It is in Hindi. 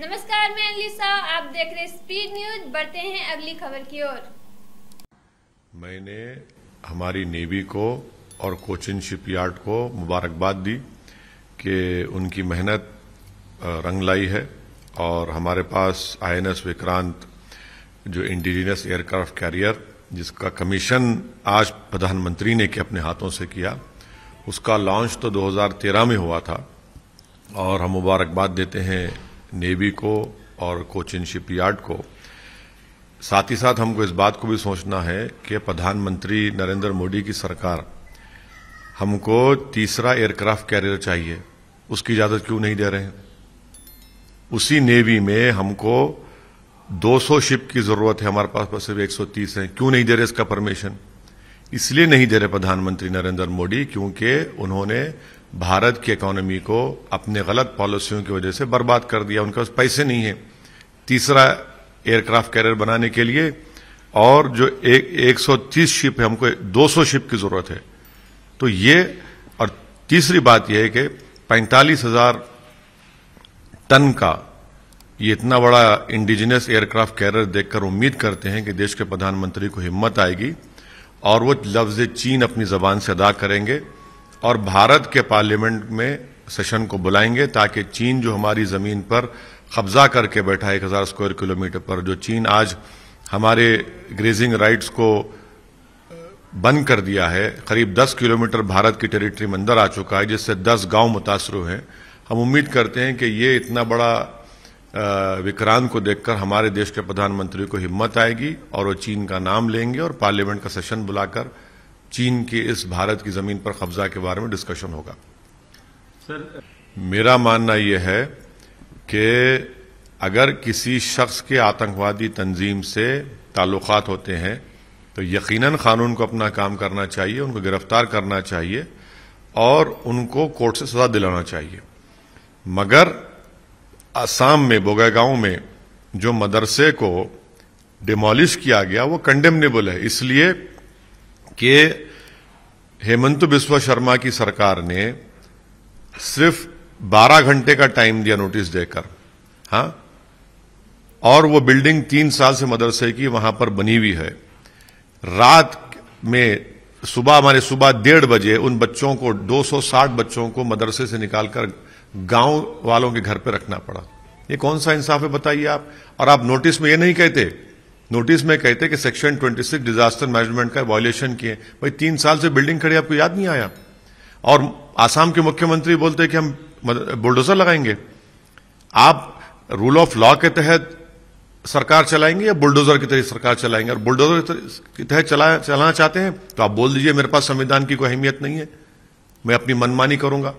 नमस्कार, मैं अलीसा, आप देख रहे स्पीड न्यूज। बढ़ते हैं अगली खबर की ओर। मैंने हमारी नेवी को और कोचिन शिपयार्ड को मुबारकबाद दी कि उनकी मेहनत रंग लाई है और हमारे पास INS विक्रांत जो इंडिजिनस एयरक्राफ्ट कैरियर जिसका कमीशन आज प्रधानमंत्री ने अपने हाथों से किया, उसका लॉन्च तो 2013 में हुआ था और हम मुबारकबाद देते हैं नेवी को और कोचिन शिपयार्ड को। साथ ही साथ हमको इस बात को भी सोचना है कि प्रधानमंत्री नरेंद्र मोदी की सरकार हमको तीसरा एयरक्राफ्ट कैरियर चाहिए, उसकी इजाजत क्यों नहीं दे रहे हैं। उसी नेवी में हमको 200 शिप की जरूरत है, हमारे पास सिर्फ 130 है, क्यों नहीं दे रहे इसका परमिशन। इसलिए नहीं दे रहे प्रधानमंत्री नरेंद्र मोदी क्योंकि उन्होंने भारत की इकोनॉमी को अपने गलत पॉलिसियों की वजह से बर्बाद कर दिया। उनके पास पैसे नहीं है तीसरा एयरक्राफ्ट कैरियर बनाने के लिए, और जो 130 शिप है, हमको 200 शिप की जरूरत है। तो ये, और तीसरी बात यह है कि 45,000 टन का ये इतना बड़ा इंडिजिनस एयरक्राफ्ट कैरियर देखकर उम्मीद करते हैं कि देश के प्रधानमंत्री को हिम्मत आएगी और वो लफ्ज चीन अपनी जबान से अदा करेंगे और भारत के पार्लियामेंट में सेशन को बुलाएंगे ताकि चीन जो हमारी जमीन पर कब्जा करके बैठा है 1000 स्क्वायर किलोमीटर पर, जो चीन आज हमारे ग्रेजिंग राइट्स को बंद कर दिया है, करीब 10 किलोमीटर भारत की टेरिटरी में अंदर आ चुका है, जिससे 10 गांव मुतासर हुए हैं। हम उम्मीद करते हैं कि ये इतना बड़ा विक्रांत को देखकर हमारे देश के प्रधानमंत्री को हिम्मत आएगी और वो चीन का नाम लेंगे और पार्लियामेंट का सेशन बुलाकर चीन के इस भारत की जमीन पर कब्जा के बारे में डिस्कशन होगा। सर, मेरा मानना यह है कि अगर किसी शख्स के आतंकवादी तंजीम से ताल्लुकात होते हैं तो यकीनन कानून को अपना काम करना चाहिए, उनको गिरफ्तार करना चाहिए और उनको कोर्ट से सजा दिलाना चाहिए। मगर असम में बोगैगांव में जो मदरसे को डिमोलिश किया गया वो कंडेमनेबल है, इसलिए कि हेमंत बिस्वा शर्मा की सरकार ने सिर्फ 12 घंटे का टाइम दिया नोटिस देकर, हाँ, और वो बिल्डिंग 3 साल से मदरसे की वहां पर बनी हुई है। रात में हमारे सुबह 1:30 बजे उन बच्चों को 260 बच्चों को मदरसे से निकालकर गांव वालों के घर पे रखना पड़ा। ये कौन सा इंसाफ है बताइए आप। और आप नोटिस में ये नहीं कहते, नोटिस में कहते कि सेक्शन 26 डिजास्टर मैनेजमेंट का वायलेशन किए। भाई 3 साल से बिल्डिंग खड़ी, आपको याद नहीं आया। और आसाम के मुख्यमंत्री बोलते कि हम बुलडोजर लगाएंगे। आप रूल ऑफ लॉ के तहत सरकार चलाएंगे या बुलडोजर की तरह सरकार चलाएंगे। और बुलडोजर की तहत चलाना चाहते हैं तो आप बोल दीजिए मेरे पास संविधान की कोई अहमियत नहीं है, मैं अपनी मनमानी करूंगा।